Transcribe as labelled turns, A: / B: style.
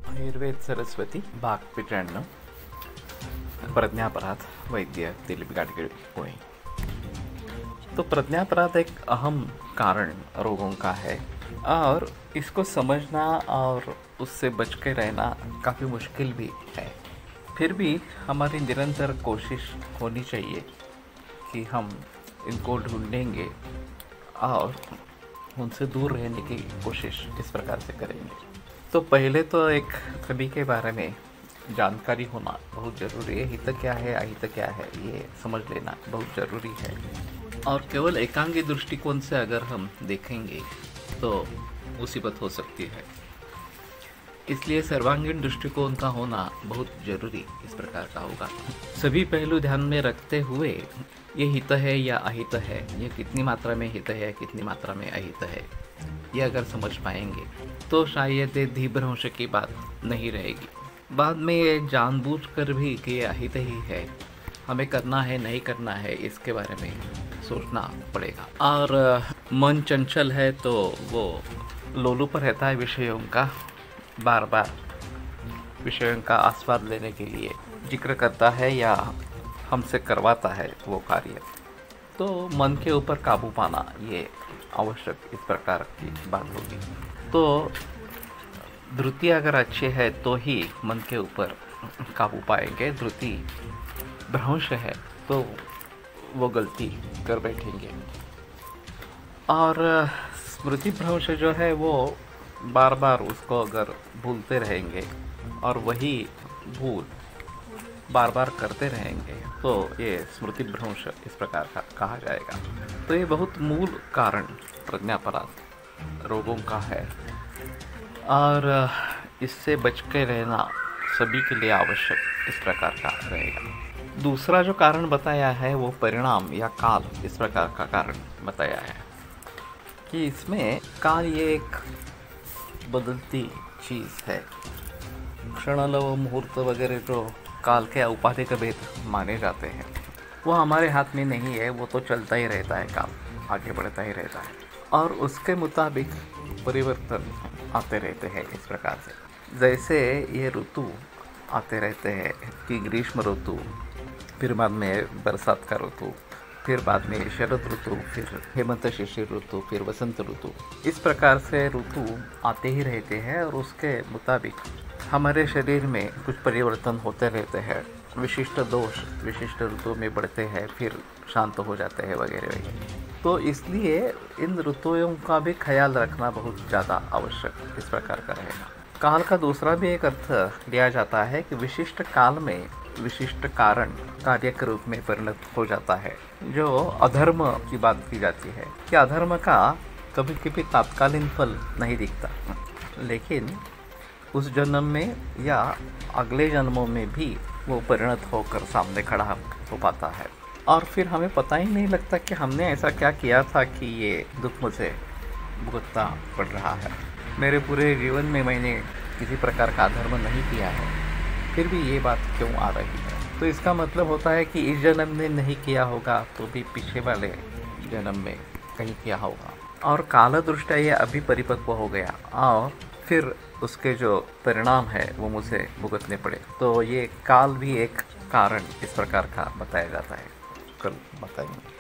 A: आयुर्वेद सरस्वती भाग 95 प्रज्ञापराध वैद्य दिलीप गाडगीळ पुणे। तो प्रज्ञापराध एक अहम कारण रोगों का है और इसको समझना और उससे बच के रहना काफ़ी मुश्किल भी है। फिर भी हमारी निरंतर कोशिश होनी चाहिए कि हम इनको ढूंढेंगे और उनसे दूर रहने की कोशिश इस प्रकार से करेंगे। तो पहले तो एक सभी के बारे में जानकारी होना बहुत ज़रूरी है। हित क्या है अहित क्या है ये समझ लेना बहुत ज़रूरी है। और केवल एकांगी दृष्टिकोण से अगर हम देखेंगे तो मुसीबत हो सकती है। इसलिए सर्वांगीण दृष्टिकोण का होना बहुत ज़रूरी इस प्रकार का होगा। सभी पहलू ध्यान में रखते हुए ये हित है या अहित है, ये कितनी मात्रा में हित है कितनी मात्रा में अहित है, ये अगर समझ पाएंगे तो शायद ये धीभ्रंश की बात नहीं रहेगी। बाद में ये जानबूझकर भी कि ये अहित ही है, हमें करना है नहीं करना है इसके बारे में सोचना पड़ेगा। और मन चंचल है तो वो लोलुप रहता है विषयों का, बार बार विषयों का आस्वाद लेने के लिए जिक्र करता है या हमसे करवाता है वो कार्य। तो मन के ऊपर काबू पाना ये आवश्यक इस प्रकार की बात होगी। तो धृति अगर अच्छी है तो ही मन के ऊपर काबू पाएंगे। धृति भ्रंश है तो वो गलती कर बैठेंगे। और स्मृति भ्रंश जो है वो बार बार उसको अगर भूलते रहेंगे और वही भूल बार बार करते रहेंगे तो ये स्मृति भ्रंश इस प्रकार का कहा जाएगा। तो ये बहुत मूल कारण प्रज्ञापराध रोगों का है और इससे बच के रहना सभी के लिए आवश्यक इस प्रकार का रहेगा। दूसरा जो कारण बताया है वो परिणाम या काल इस प्रकार का कारण बताया है कि इसमें काल ये एक बदलती चीज़ है। क्षणलव मुहूर्त वगैरह जो काल के औपाधिक भेद माने जाते हैं वो हमारे हाथ में नहीं है। वो तो चलता ही रहता है, काल आगे बढ़ता ही रहता है और उसके मुताबिक परिवर्तन आते रहते हैं इस प्रकार से। जैसे ये ऋतु आते रहते हैं कि ग्रीष्म ऋतु, फिर बाद में बरसात का ऋतु, फिर बाद में शरद ऋतु, फिर हेमंत शिशिर ऋतु, फिर वसंत ऋतु। इस प्रकार से ऋतु आते ही रहते हैं और उसके मुताबिक हमारे शरीर में कुछ परिवर्तन होते रहते हैं। विशिष्ट दोष विशिष्ट ऋतु में बढ़ते हैं, फिर शांत हो जाते हैं वगैरह वगैरह। तो इसलिए इन ऋतुओं का भी ख्याल रखना बहुत ज़्यादा आवश्यक इस प्रकार का रहेगा। काल का दूसरा भी एक अर्थ लिया जाता है कि विशिष्ट काल में विशिष्ट कारण कार्य के रूप में परिणत हो जाता है। जो अधर्म की बात की जाती है कि अधर्म का कभी कभी तात्कालीन फल नहीं दिखता, लेकिन उस जन्म में या अगले जन्मों में भी वो परिणत होकर सामने खड़ा हो पाता है और फिर हमें पता ही नहीं लगता कि हमने ऐसा क्या किया था कि ये दुख मुझे भुगतना पड़ रहा है। मेरे पूरे जीवन में मैंने किसी प्रकार का अधर्म नहीं किया है, फिर भी ये बात क्यों आ रही है। तो इसका मतलब होता है कि इस जन्म में नहीं किया होगा तो भी पीछे वाले जन्म में कहीं किया होगा और काल दृष्टया ये अभी परिपक्व हो गया और फिर उसके जो परिणाम है वो मुझे भुगतने पड़े। तो ये काल भी एक कारण इस प्रकार का बताया जाता है। कल बताएंगे।